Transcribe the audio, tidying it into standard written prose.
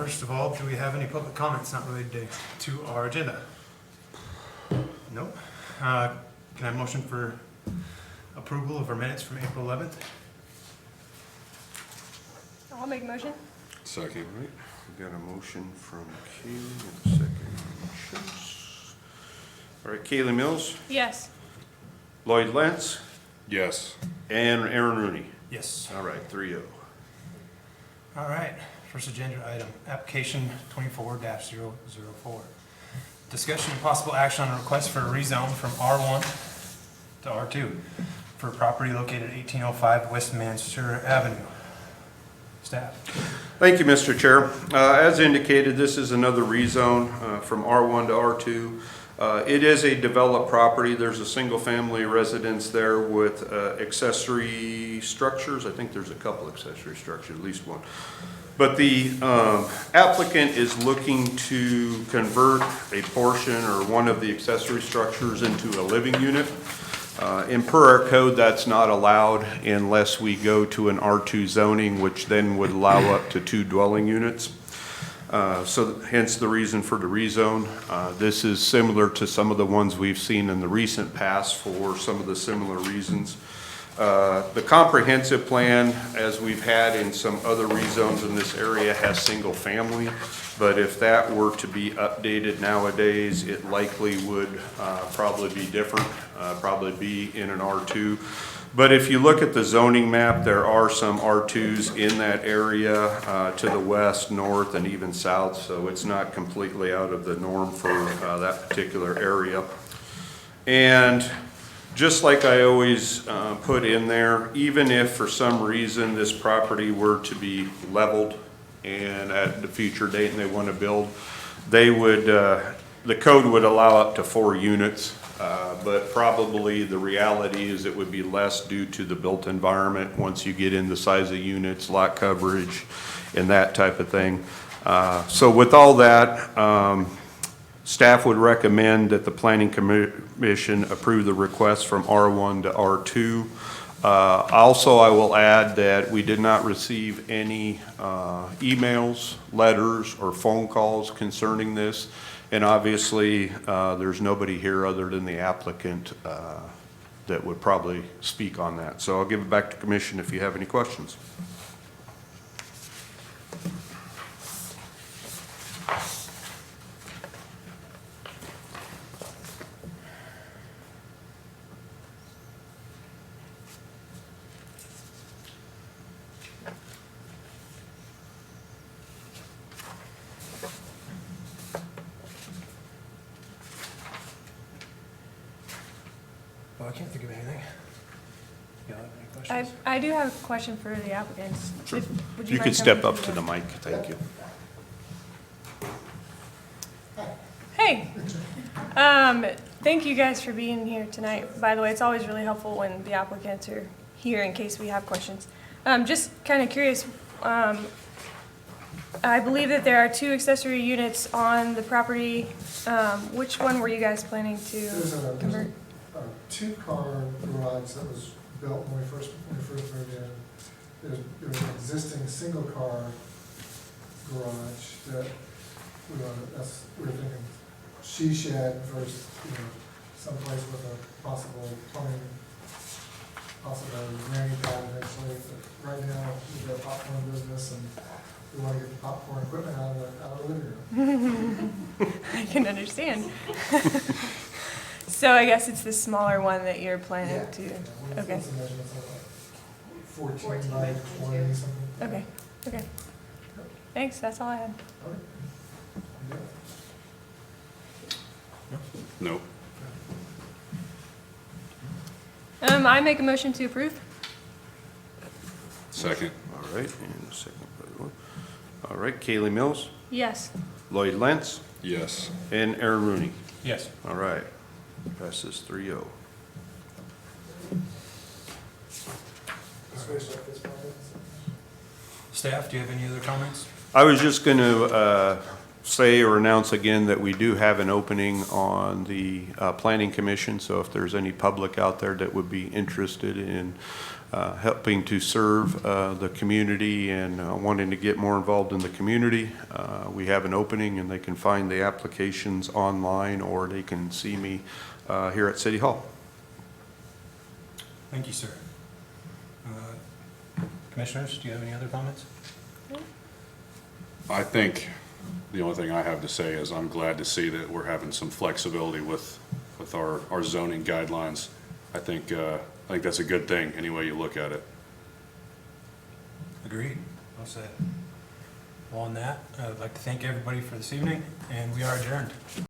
First of all, do we have any public comments not related to our agenda? Nope. Can I have a motion for approval of our minutes from April 11th? I'll make a motion. Second. All right, we got a motion from Kaylee and a second from Schultz. All right, Kaylee Mills, Yes. Lloyd Lentz, Yes. and Aaron Rooney. Yes. All right, 3-0. All right, first agenda item, application 24-004. Discussion and possible action on a request for a rezone from R1 to R2 for property located at 1805 Westminster Avenue. Staff. Thank you, Mr. Chair. As indicated, this is another rezone from R1 to R2. It is a developed property. There's a single-family residence there with accessory structures. I think there's a couple accessory structures, at least one. But the applicant is looking to convert a portion or one of the accessory structures into a living unit. And per our code, that's not allowed unless we go to an R2 zoning, which then would allow up to 2 dwelling units. So hence the reason for the rezone. This is similar to some of the ones we've seen in the recent past for some of the similar reasons. The comprehensive plan, as we've had in some other rezones in this area, has single family. But if that were to be updated nowadays, it likely would probably be different, probably be in an R2. But if you look at the zoning map, there are some R2s in that area to the west, north, and even south. So it's not completely out of the norm for that particular area. And just like I always put in there, even if for some reason this property were to be leveled and at the future date and they want to build, they would, the code would allow up to 4 units. But probably the reality is it would be less due to the built environment once you get in the size of units, lot coverage, and that type of thing. So with all that, staff would recommend that the Planning Commission approve the request from R1 to R2. Also, I will add that we did not receive any emails, letters, or phone calls concerning this. And obviously, there's nobody here other than the applicant that would probably speak on that. So I'll give it back to Commission if you have any questions. Well, I can't think of anything. Y'all have any questions? I do have a question for the applicants. Sure. Would You mind could step coming up to the mic, thank you. Hey, thank you guys for being here tonight. By the way, it's always really helpful when the applicants are here in case we have questions. Just kind of curious, I believe that there are 2 accessory units on the property. Which one were you guys planning to convert? A 2-car garage that was built when we first moved in. There was an existing single-car garage that we were thinking she shed versus, someplace with a possible plumbing, possible granny pad eventually. But right now, we've got a popcorn business and we want to get the popcorn equipment out of the living room. I can understand. So I guess it's the smaller one that you're planning to, okay, What's the measurements of like 14 by 20 something? okay, okay. Thanks, that's all I had. Okay. No. I make a motion to approve. Second. All right, and a second by Lloyd. All right, Kaylee Mills, Yes. Lloyd Lentz, Yes. and Aaron Rooney. Yes. All right, passes 3-0. Staff, do you have any other comments? I was just going to say or announce again that we do have an opening on the Planning Commission, so if there's any public out there that would be interested in helping to serve the community and wanting to get more involved in the community. We have an opening, and they can find the applications online, or they can see me here at City Hall. Thank you, sir. Commissioners, do you have any other comments? I think the only thing I have to say is I'm glad to see that we're having some flexibility with our zoning guidelines. I think that's a good thing, any way you look at it. Agreed. Well said. Well, on that, I'd like to thank everybody for this evening, and we are adjourned.